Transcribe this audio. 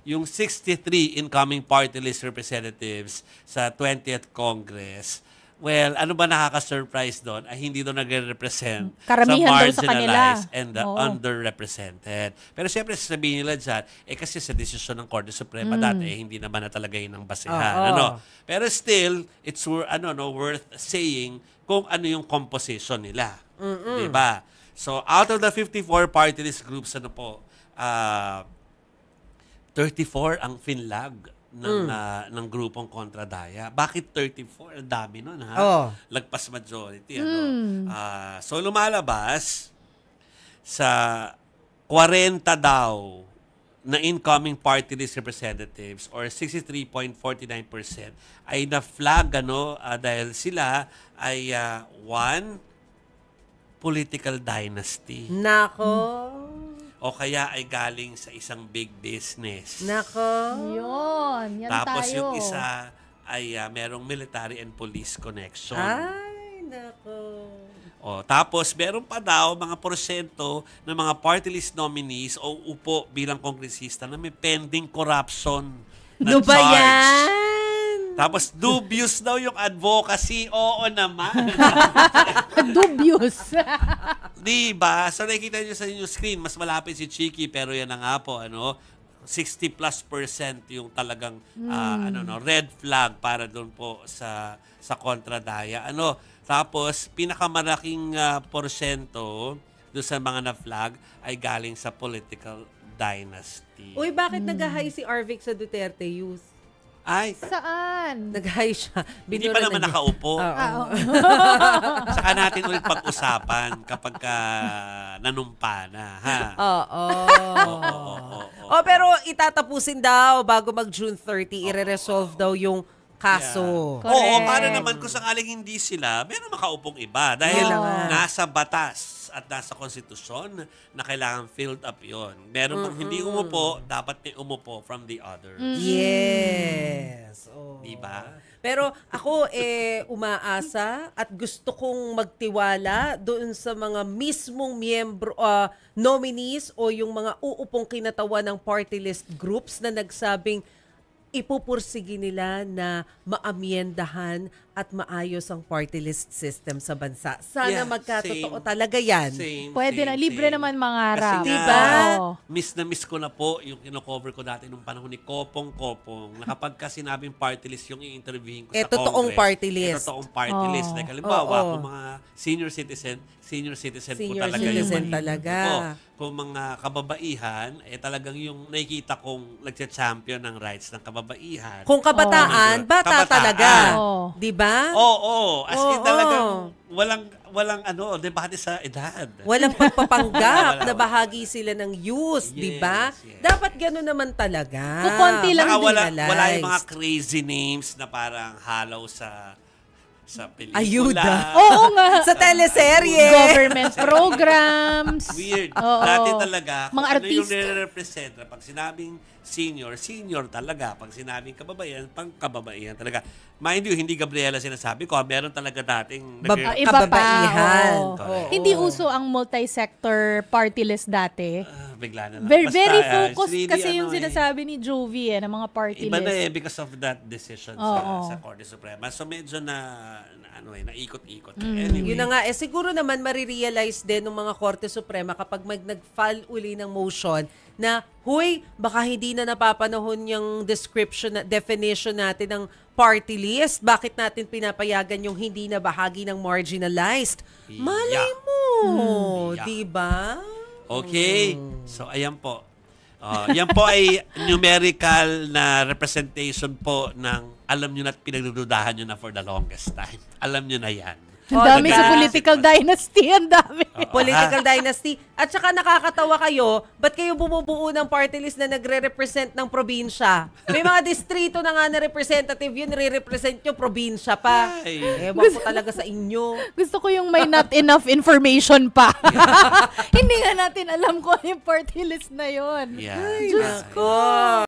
yung 63 incoming party list representatives sa 20th Congress, well, ano ba nakaka-surprise doon? Ay hindi doon nagre-represent Karamihan sa daw sa kanila. marginalized and the underrepresented. Pero siyempre sasabihin nila dyan, kasi sa desisyon ng Korte Suprema dati, hindi naman na talaga yun ang basehan. Ano? Pero still, it's worth saying kung ano yung composition nila. Diba? So, out of the 54 party list groups, 34 ang finlag ng grupong kontradaya. Bakit 34? Ang dami nun, ha? Lagpas majority. So, lumalabas sa 40 daw na incoming party list representatives or 63.49% ay na-flag dahil sila ay one, political dynasty. Nako. O kaya ay galing sa isang big business. Nako. Yun, yan Tapos tayo. yung isa ay merong military and police connection. Ay, nako. O, tapos meron pa daw mga porsyento ng mga party list nominees o upo bilang kongresista na may pending corruption na Ano ba charge. yan? Tapos dubious daw yung advocacy. Oo naman. Dubious. Diba? So nakikita nyo sa inyong screen, mas malapit si Chiki pero yan na nga po, 60+% yung talagang red flag para doon po sa kontradaya. Tapos pinakamalaking porsyento doon sa mga na-flag ay galing sa political dynasty. Uy, bakit nag-high si Arvic sa Duterte Youth? Ay, Saan? Nag-high siya. hindi pa naman nakaupo. Saka natin ulit pag-usapan kapag nanumpa na, ha? Oo. Oo. Pero itatapusin daw bago mag-June 30, i-resolve daw yung kaso. Yeah. Oo, Correct. para naman kung sakaling hindi sila, meron makaupong iba. Dahil nasa batas at nasa konstitusyon na kailangan filled up yon. Meron pang hindi umupo, dapat may umupo from the others. Yes. Diba? Pero ako umaasa at gusto kong magtiwala doon sa mga mismong miyembro, nominees o yung mga uupong kinatawan ng party list groups na nagsabing ipupursigi nila na maamyendahan at maayos ang party list system sa bansa. Sana magkatotoo talaga yan. Pwede na, libre naman mangarap. Kasi Diba? miss na miss ko na po yung kino-cover ko dati nung panahon ni Kopong-Kopong na kapag ka sinabing party list yung i-interviewin ko sa totoong Congress. party list. Totoong party list. Like, halimbawa, kung mga senior citizen po talaga yung citizen talaga. Kung mga kababaihan, talagang yung nakikita kong nagsa-champion ng rights ng kababaihan. Kung kabataan, bata talaga. Diba? Oo. As in talagang walang debate sa edad. Walang pagpapanggap Wala. na bahagi sila ng youth, Yes, di ba? yes. Dapat gano'n naman talaga. Kukonti lang Saka din. wala yung mga crazy names na parang halaw sa pelikula. Ayuda. Oo nga. Sa teleserye. Government programs. Weird. Oo. Dati talaga, Mga ano yung artista. nire-represent na pag sinabing senior talaga. Pag sinabing kababaihan, kababaihan talaga. Mind you, hindi Gabriela sinasabi ko. Meron talaga dating Iba pa. kababaihan. Correct. Hindi uso ang multi-sector party list dati. bigla na lang. Very, Basta, very it's focused really, kasi yung sinasabi ni Jovi ng mga party Iba list. na because of that decision sa Korte Suprema. So medyo naikot-ikot. Anyway. Yun na nga, siguro naman marirealize din ng mga Korte Suprema kapag nag-file uli ng motion na, huy, baka hindi na napapanahon yung definition natin ng party list. Bakit natin pinapayagan yung hindi na bahagi ng marginalized? Malay mo, di ba? Okay. So, ayan po. Yan po ay numerical na representation po ng alam nyo na at pinagdududahan nyo na for the longest time. Alam nyo na yan. Ang dami sa political dynasty. Ang dami. Political dynasty. At saka nakakatawa kayo, ba't kayo bumubuo ng party list na nagre-represent ng probinsya? May mga distrito na nga na representative yun, nire-represent yung probinsya pa. Ay. Ewan ko talaga sa inyo. Gusto ko yung may not enough information pa. Hindi nga natin alam kung ano yung party list na yun. Yeah. Diyos ko.